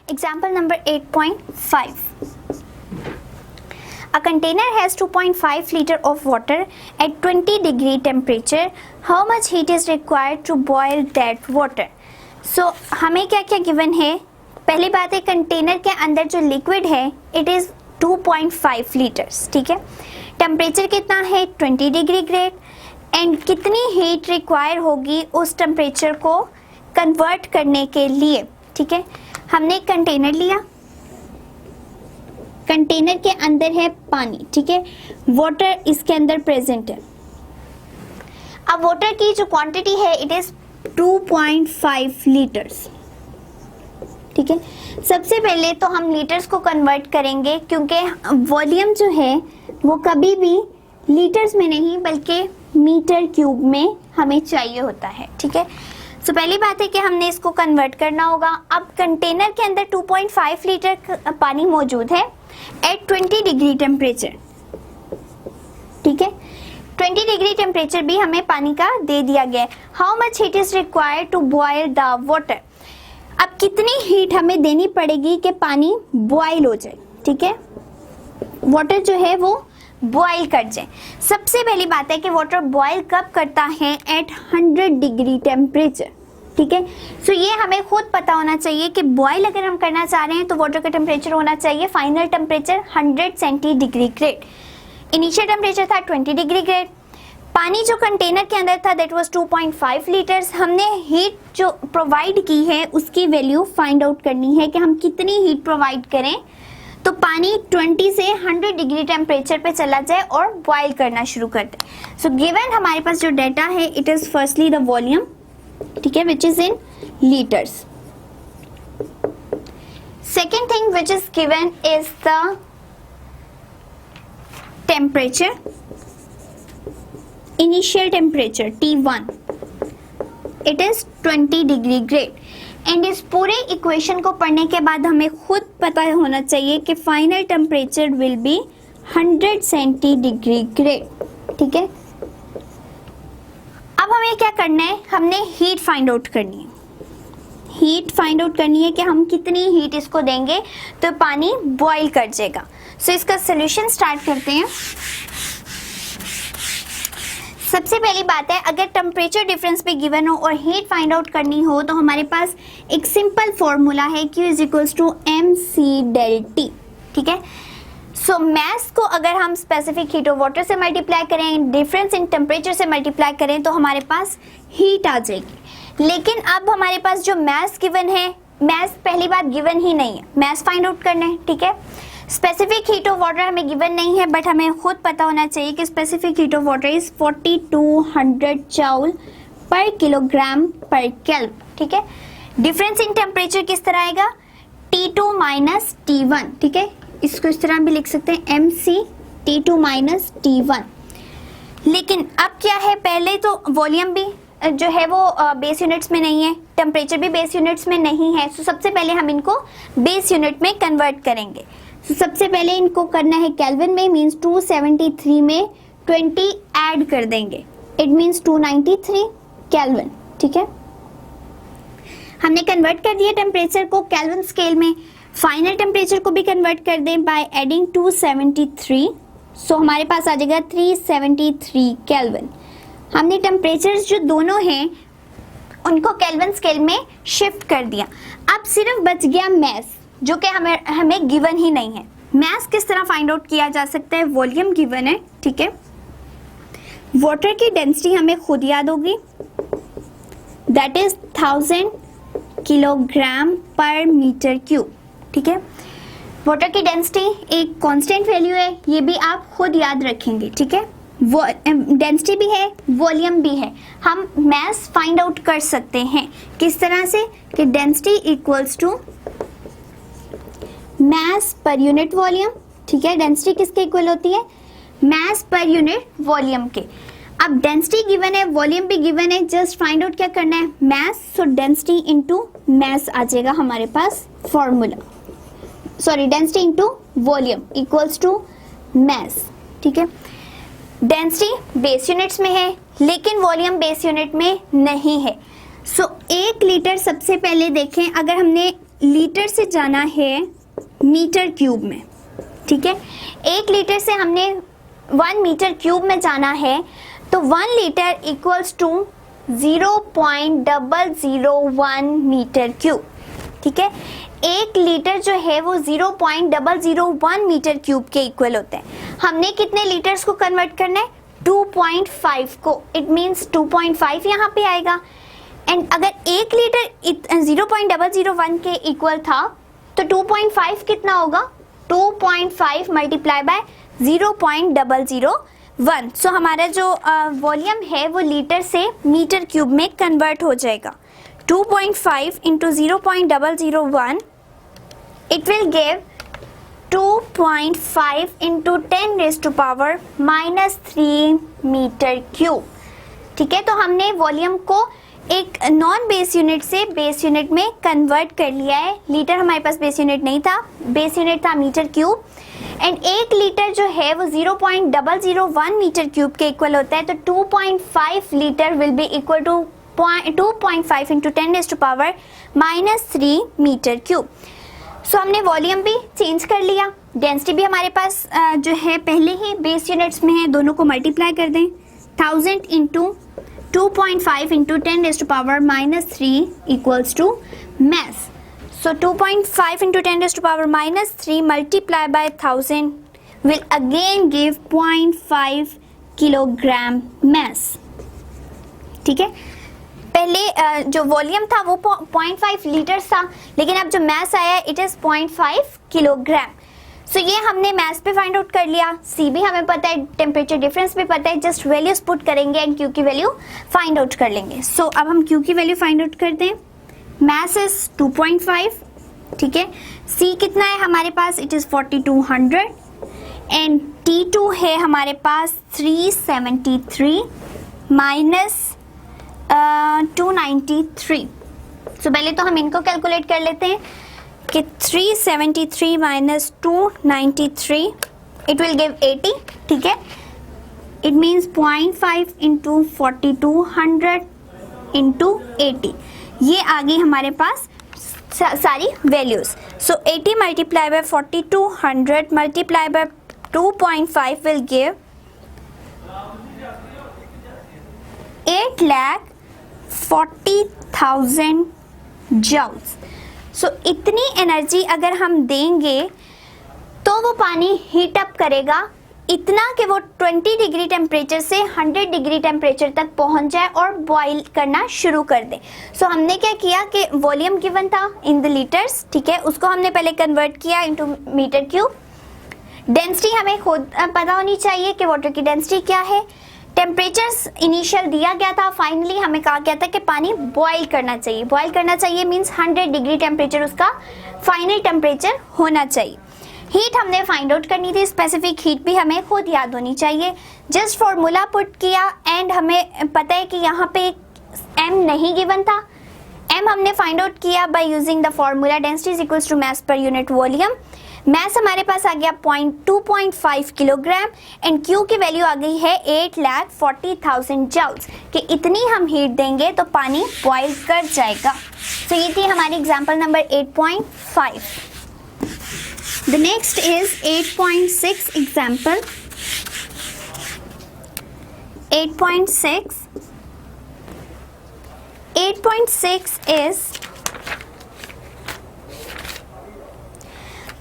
Example number 8.5. A container has 2.5 liter of water at 20 degree temperature. How much heat is required to boil that water? So हमें क्या क्या given है? पहली बात है container के अंदर जो लिक्विड है इट इज़ 2.5 लीटर्स, ठीक है. टेम्परेचर कितना है 20 डिग्री ग्रेड एंड कितनी हीट रिक्वायर होगी उस टेम्परेचर को कन्वर्ट करने के लिए, ठीक है. हमने एक कंटेनर लिया, कंटेनर के अंदर है पानी, ठीक है. वाटर इसके अंदर प्रेजेंट है. अब वाटर की जो क्वांटिटी है इट इज 2.5 लीटर्स, ठीक है. सबसे पहले तो हम लीटर्स को कन्वर्ट करेंगे क्योंकि वॉल्यूम जो है वो कभी भी लीटर्स में नहीं बल्कि मीटर क्यूब में हमें चाहिए होता है, ठीक है. तो पहली बात है कि हमने इसको कन्वर्ट करना होगा. अब कंटेनर के अंदर 2.5 लीटर पानी मौजूद है एट 20 डिग्री टेम्परेचर, ठीक है. 20 डिग्री टेम्परेचर भी हमें पानी का दे दिया गया है. How much heat is required to boil the water. अब कितनी हीट हमें देनी पड़ेगी कि पानी बॉयल हो जाए, ठीक है, वाटर जो है वो बॉयल कर जाए. सबसे पहली बात है कि वाटर बॉयल कब करता है एट 100 डिग्री टेम्परेचर, ठीक है. सो ये हमें खुद पता होना चाहिए कि बॉयल अगर हम करना चाह रहे हैं तो वाटर का टेम्परेचर होना चाहिए final temperature 100 centigrade grade. Initial temperature था 20 डिग्री ग्रेड. पानी जो कंटेनर के अंदर था दैट वाज 2.5 लीटर्स. हमने हीट जो प्रोवाइड की है उसकी वैल्यू फाइंड आउट करनी है कि हम कितनी हीट प्रोवाइड करें तो पानी 20 से 100 डिग्री टेम्परेचर पे चला जाए और बॉयल करना शुरू कर दे. सो गिवन हमारे पास जो डेटा है it is firstly the volume, ठीक है, which is in litres. Second thing which is given is the temperature, initial temperature T1 it is 20 degree grade. And इस पूरे इक्वेशन को पढ़ने के बाद हमें खुद पता होना चाहिए कि final temperature will be 100 centigrade grade, ठीक है. अब हमें क्या करना है, हमने हीट फाइंड आउट करनी है. हीट फाइंड आउट करनी है कि हम कितनी हीट इसको देंगे तो पानी बॉईल कर जाएगा. सो इसका सोल्यूशन स्टार्ट करते हैं. सबसे पहली बात है अगर टेम्परेचर डिफरेंस भी गिवन हो और हीट फाइंड आउट करनी हो तो हमारे पास एक सिंपल फॉर्मूला है Q is equals to MC del T, ठीक है. सो मैस को अगर हम स्पेसिफिक हीट ऑफ वाटर से मल्टीप्लाई करें, डिफरेंस इन टेम्परेचर से मल्टीप्लाई करें तो हमारे पास हीट आ जाएगी. लेकिन अब हमारे पास जो मैस गिवन है, मैस पहली बात गिवन ही नहीं है, मैस फाइंड आउट करना है, ठीक है. स्पेसिफिक हीट ऑफ वाटर हमें गिवन नहीं है बट हमें खुद पता होना चाहिए कि specific heat of water is 4200 joule पर किलोग्राम पर केल्विन, ठीक है. डिफरेंस इन टेम्परेचर किस तरह आएगा T2 माइनस T1, ठीक है. इसको इस तरह भी लिख सकते हैं MC T2 माइनस T1. लेकिन अब क्या है, पहले तो वॉल्यूम भी जो है वो बेस यूनिट्स में नहीं है, टेम्परेचर भी बेस यूनिट्स में नहीं है. सो सबसे पहले हम इनको बेस यूनिट में कन्वर्ट करेंगे. तो सबसे पहले इनको करना है केल्विन में, मींस 273 में 20 ऐड कर देंगे, इट मींस 293 केल्विन, ठीक है. हमने कन्वर्ट कर दिया टेम्परेचर को केल्विन स्केल में. फाइनल टेम्परेचर को भी कन्वर्ट कर दें बाय एडिंग 273. सो हमारे पास आ जाएगा 373 केल्विन. हमने टेम्परेचर जो दोनों हैं उनको केल्विन स्केल में शिफ्ट कर दिया. अब सिर्फ बच गया मैस जो कि हमें गिवन ही नहीं है. मैस किस तरह फाइंड आउट किया जा सकता है, वॉल्यूम गिवन है, ठीक है. वाटर की डेंसिटी हमें खुद याद होगी, दैट इज 1000 किलोग्राम पर मीटर क्यूब, ठीक है. वाटर की डेंसिटी एक कांस्टेंट वैल्यू है, ये भी आप खुद याद रखेंगे, ठीक है. डेंसिटी भी है, वॉल्यूम भी है. हम मैस फाइंड आउट कर सकते हैं किस तरह से कि density equals to mass per unit volume, ठीक है. डेंसिटी किसके इक्वल होती है, मैस पर यूनिट वॉल्यूम के. अब डेंसिटी गिवन है, वॉल्यूम भी गिवन है, जस्ट फाइंड आउट क्या करना है, mass. So density into mass आ जाएगा हमारे पास formula, sorry density into volume equals to mass, ठीक है. डेंसिटी बेस यूनिट्स में है लेकिन वॉल्यूम बेस यूनिट में नहीं है. सो 1 लीटर सबसे पहले देखें, अगर हमने लीटर से जाना है मीटर क्यूब में, ठीक है। 1 लीटर से हमने 1 मीटर क्यूब में जाना है, तो 1 litre equals to 0.001 metre cube, ठीक है। 1 लीटर जो है वो 0.001 मीटर क्यूब के इक्वल होते हैं। हमने कितने लीटर्स को कन्वर्ट करना है? 2.5 को। इट मीन्स 2.5 यहाँ पे आएगा। एंड अगर 1 लीटर 0.001 के इक्वल था तो 2.5 कितना होगा? 2.5 मल्टीप्लाई बाय 0.001। सो हमारा जो वॉल्यूम है वो लीटर से मीटर क्यूब में कन्वर्ट हो जाएगा। 2.5 into 0.001, it will give 2.5 into 10 raised to power -3 metre cube, ठीक है। तो हमने वॉल्यूम को एक नॉन बेस यूनिट से बेस यूनिट में कन्वर्ट कर लिया है। लीटर हमारे पास बेस यूनिट नहीं था, बेस यूनिट था मीटर क्यूब। एंड 1 लीटर जो है वो 0.001 मीटर क्यूब के इक्वल होता है, तो 2.5 litre will be equal to 2.5 into 10 raised to power -3 metre cube. So हमने वॉल्यूम भी चेंज कर लिया, डेंसिटी भी हमारे पास जो है पहले ही बेस यूनिट्स में है, दोनों को मल्टीप्लाई कर दें। 1000 into 2.5 into 10 raised to power -3 equals to mass. So 2.5 into 10 raised to power -3 multiplied by 1000 will again give 0.5 kilogram mass, ठीक है। पहले जो वॉल्यूम था वो 0.5 लीटर था, लेकिन अब जो मैस आया इट इज 0.5 किलोग्राम। सो ये हमने मैस पे फाइंड आउट कर लिया, सी भी हमें पता है, टेम्परेचर डिफरेंस भी पता है, जस्ट वैल्यूज पुट करेंगे एंड क्यू की वैल्यू फाइंड आउट कर लेंगे। सो अब हम क्यू की वैल्यू फाइंड आउट करते हैं। मैस इज 2.5, ठीक है। सी कितना है हमारे पास? इट इज 4200 एंड T2 है हमारे पास 373 माइनस 293। सो पहले तो हम इनको कैलकुलेट कर लेते हैं कि 373 माइनस 293 इट विल गिव 80, ठीक है। इट मीन्स 0.5 इंटू 4200 इंटू 80, ये आ गई हमारे पास सारी values. So 80 multiply by 4200 multiply by 2.5 will give 8,40,000 joules. So इतनी एनर्जी अगर हम देंगे तो वो पानी हीट अप करेगा इतना कि वो 20 डिग्री टेम्परेचर से 100 डिग्री टेम्परेचर तक पहुंच जाए और बॉईल करना शुरू कर दे। सो हमने क्या किया कि वॉल्यूम गिवन था इन द लीटर्स, ठीक है, उसको हमने पहले कन्वर्ट किया इनटू मीटर क्यूब। डेंसिटी हमें खुद पता होनी चाहिए कि वाटर की डेंसिटी क्या है। टेम्परेचर इनिशियल दिया गया था, फाइनली हमें कहा गया था कि पानी बॉईल करना चाहिए। बॉईल करना चाहिए मीन्स 100 डिग्री टेम्परेचर उसका फाइनल टेम्परेचर होना चाहिए। हीट हमने फाइंड आउट करनी थी, स्पेसिफिक हीट भी हमें खुद याद होनी चाहिए। जस्ट फॉर्मूला पुट किया एंड हमें पता है कि यहाँ पे m नहीं गिवन था। m हमने फाइंड आउट किया by using the formula density is equals to mass per unit volume. Mass हमारे पास आ गया 2.5 किलोग्राम एंड Q की वैल्यू आ गई है 8,40,000 जूल्स कि इतनी हम हीट देंगे तो पानी बॉईल कर जाएगा। तो ये थी हमारी example number 8.5। The next is 8.6 example. 8.6 is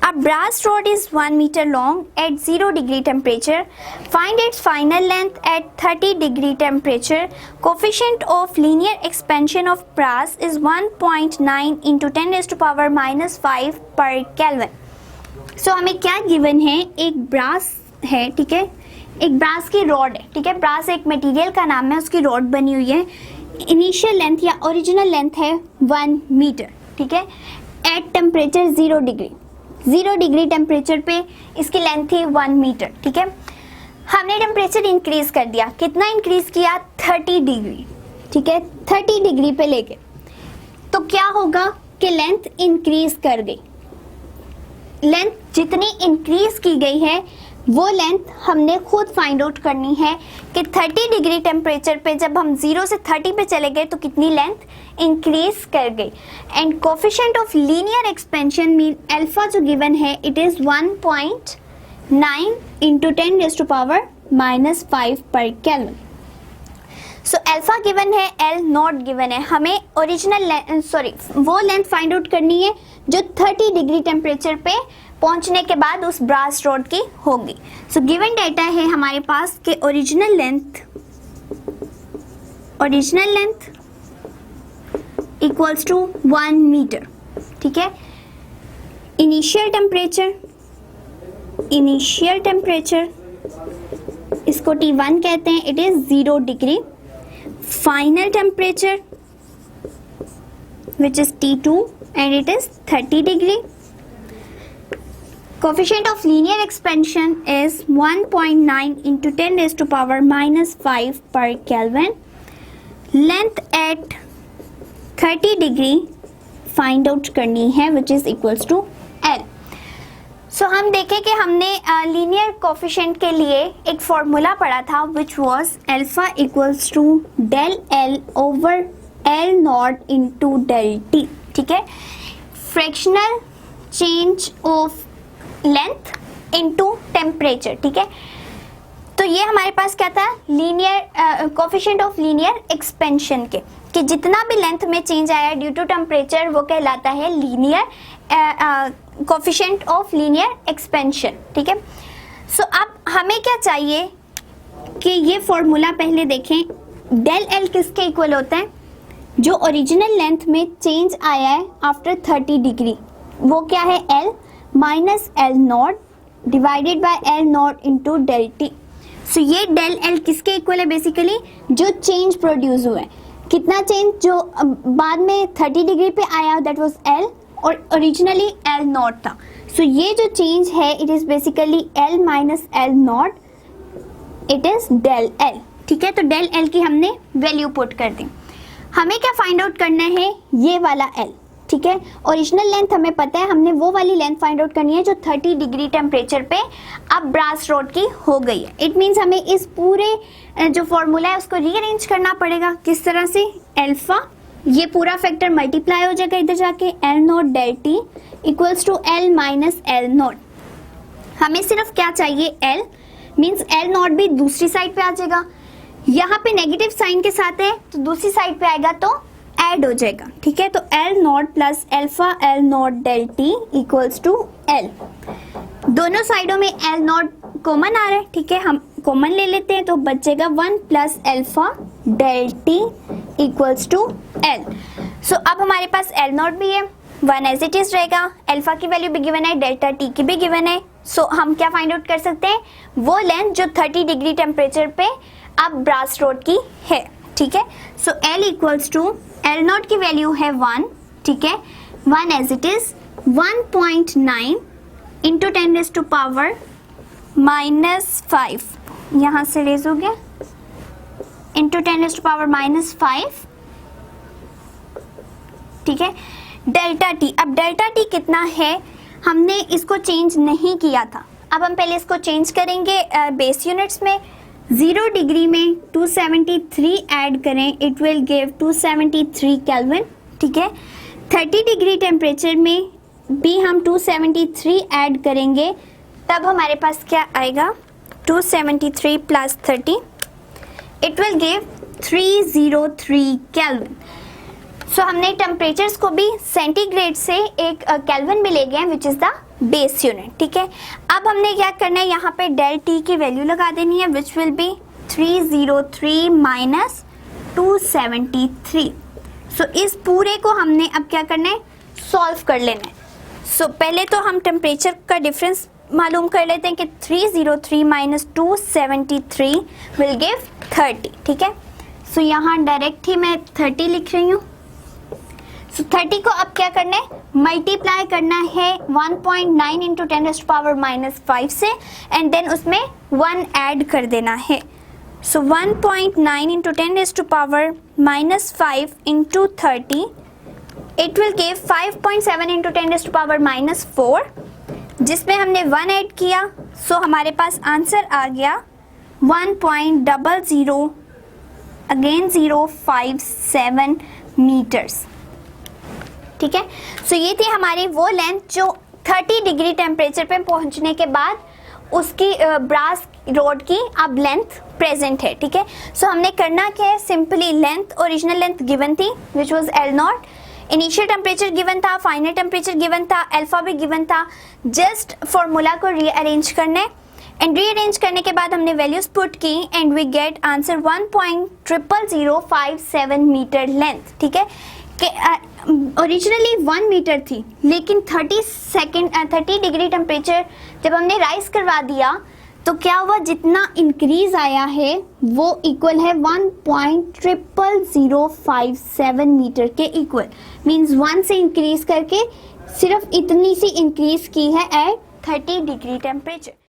a brass rod is 1 meter long at 0 degree temperature. Find its final length at 30 degree temperature. Coefficient of linear expansion of brass is 1.9 into 10 raised to power -5 per Kelvin. So हमें क्या given है? एक brass है, ठीक है, एक brass की rod है, ठीक है। ब्रास एक मटेरियल का नाम है, उसकी रॉड बनी हुई है। इनिशियल लेंथ या ओरिजिनल लेंथ है 1 मीटर, ठीक है। At temperature 0 degree, 0 degree temperature पे इसकी लेंथ थी 1 मीटर, ठीक है। हमने टेम्परेचर इंक्रीज कर दिया, कितना इंक्रीज किया? 30 डिग्री, ठीक है, 30 डिग्री पे लेके। तो क्या होगा कि लेंथ इंक्रीज कर गई। लेंथ जितनी इंक्रीज की गई है वो लेंथ हमने खुद फाइंड आउट करनी है कि 30 डिग्री टेम्परेचर पे जब हम 0 से 30 पे चले गए तो कितनी लेंथ इंक्रीज कर गई। And coefficient of linear expansion mean alpha जो गिवन है इट इज 1.9 इंटू 10⁻⁻5 पर केल्विन। सो अल्फा गिवन है, एल नॉट गिवन है, हमें ओरिजिनल वो लेंथ फाइंड आउट करनी है जो 30 डिग्री टेम्परेचर पे पहुंचने के बाद उस ब्रास रॉड की होगी। सो गिवन डेटा है हमारे पास कि original length equals to 1 metre, ठीक है। इनिशियल टेम्परेचर इसको T1 कहते हैं, it is 0 degree. Final temperature which is T2 and it is 30 degree. Coefficient of linear expansion is 1.9 into 10⁻⁻5 per Kelvin. Length at 30 degree find out करनी है which is equals to L. So हम देखें कि हमने linear coefficient के लिए एक formula पढ़ा था which was alpha equals to del L over L naught into del T, ठीक है। Fractional change of length into temperature, ठीक है। तो ये हमारे पास क्या था, linear coefficient of linear expansion के, कि जितना भी लेंथ में चेंज आया ड्यू टू टेम्परेचर वो कहलाता है linear coefficient of linear expansion, ठीक है। सो अब हमें क्या चाहिए कि ये फॉर्मूला पहले देखें। डेल एल किसके इक्वल होता है, जो ओरिजिनल लेंथ में चेंज आया है आफ्टर 30 डिग्री, वो क्या है, L minus L naught divided by L naught into del T. So ये डेल एल किसके इक्वल है, बेसिकली जो चेंज प्रोड्यूस हुआ है, कितना चेंज जो बाद में 30 डिग्री पे आया दैट वाज एल और ओरिजिनली एल नॉट था। सो ये जो चेंज है it is basically L minus L naught, it is del L, ठीक है। तो डेल एल की हमने वैल्यू पुट कर दी। हमें क्या फाइंड आउट करना है, ये वाला एल, ठीक है। ओरिजिनल लेंथ हमें पता है, हमने वो वाली लेंथ फाइंड आउट करनी है जो 30 डिग्री टेम्परेचर पे अब ब्रास रॉड की हो गई है। इट मीन्स हमें इस पूरे जो फॉर्मूला है उसको रीअरेंज करना पड़ेगा। किस तरह से, अल्फा ये पूरा फैक्टर मल्टीप्लाई हो जाएगा इधर जाके, L naught del T equals to L minus L naught. हमें सिर्फ क्या चाहिए, एल मीन्स एल नॉट भी दूसरी साइड पे आ जाएगा, यहाँ पे नेगेटिव साइन के साथ है तो दूसरी साइड पे आएगा तो ऐड हो जाएगा, ठीक है। तो L naught plus alpha L naught del T equals to L. दोनों साइडों में एल नॉट कॉमन आ रहा है, ठीक है, हम कॉमन ले लेते हैं तो बचेगा 1 plus alpha del T equals to L. So अब हमारे पास एल नॉट भी है, 1 एज इट इज रहेगा, अल्फा की वैल्यू भी गिवन है, डेल्टा टी की भी गिवन है। सो हम क्या फाइंड आउट कर सकते हैं, वो लेंथ जो 30 डिग्री टेम्परेचर पे अब ब्रास रॉड की है, ठीक है। So L equals to L naught की वैल्यू है 1, ठीक है, 1 एज इट इज 1.9 इंटू 10⁻⁻5, यहाँ से रेज हो गया, इंटू 10⁻⁻5, ठीक है। डेल्टा टी, अब डेल्टा टी कितना है, हमने इसको चेंज नहीं किया था, अब हम पहले इसको चेंज करेंगे बेस यूनिट्स में। 0 डिग्री में 273 ऐड करें, इट विल गिव 273 केल्विन, ठीक है। 30 डिग्री टेम्परेचर में भी हम 273 ऐड करेंगे, तब हमारे पास क्या आएगा, 273 plus 30, it will give 303 kelvin. So हमने टेम्परेचर्स को भी सेंटीग्रेड से एक केल्विन में ले गए which is the base unit, ठीक है। अब हमने क्या करना है, यहाँ पे डेल टी की वैल्यू लगा देनी है विच विल बी 303 माइनस 273। सो इस पूरे को हमने अब क्या करना है, सॉल्व कर लेना है। सो पहले तो हम टेम्परेचर का डिफरेंस मालूम कर लेते हैं कि 303 माइनस 273 विल गिव 30, ठीक है। सो यहाँ डायरेक्ट ही मैं 30 लिख रही हूँ। सो 30 को अब क्या करना है, मल्टीप्लाई करना है 1.9 इंटू 10⁻⁻5 से, एंड देन उसमें 1 ऐड कर देना है। सो 1.9 into 10⁻⁻5 into 30, it will give 5.7 into 10⁻⁻4, जिसमें हमने 1 ऐड किया, सो हमारे पास आंसर आ गया 1.00 अगेन 057 मीटर्स। ठीक है, सो ये थी हमारी वो लेंथ जो 30 डिग्री टेम्परेचर पे पहुंचने के बाद उसकी ब्रास रोड की अब लेंथ प्रेजेंट है। ठीक है, सो हमने करना क्या है, simply length, original length given थी which was L0, initial temperature given था, फाइनल टेम्परेचर गिवन था, अल्फा भी गिवन था। जस्ट फॉर्मूला को रीअरेंज करना है एंड रीअरेंज करने के बाद हमने वैल्यूज पुट की and we get answer 1.0057 metre length. ठीक है, ओरिजिनली 1 मीटर थी, लेकिन 30 डिग्री टेम्परेचर जब हमने राइज करवा दिया तो क्या हुआ, जितना इंक्रीज आया है वो इक्वल है 1.0057 मीटर के इक्वल। मींस 1 से इंक्रीज करके सिर्फ इतनी सी इंक्रीज की है एट 30 डिग्री टेम्परेचर।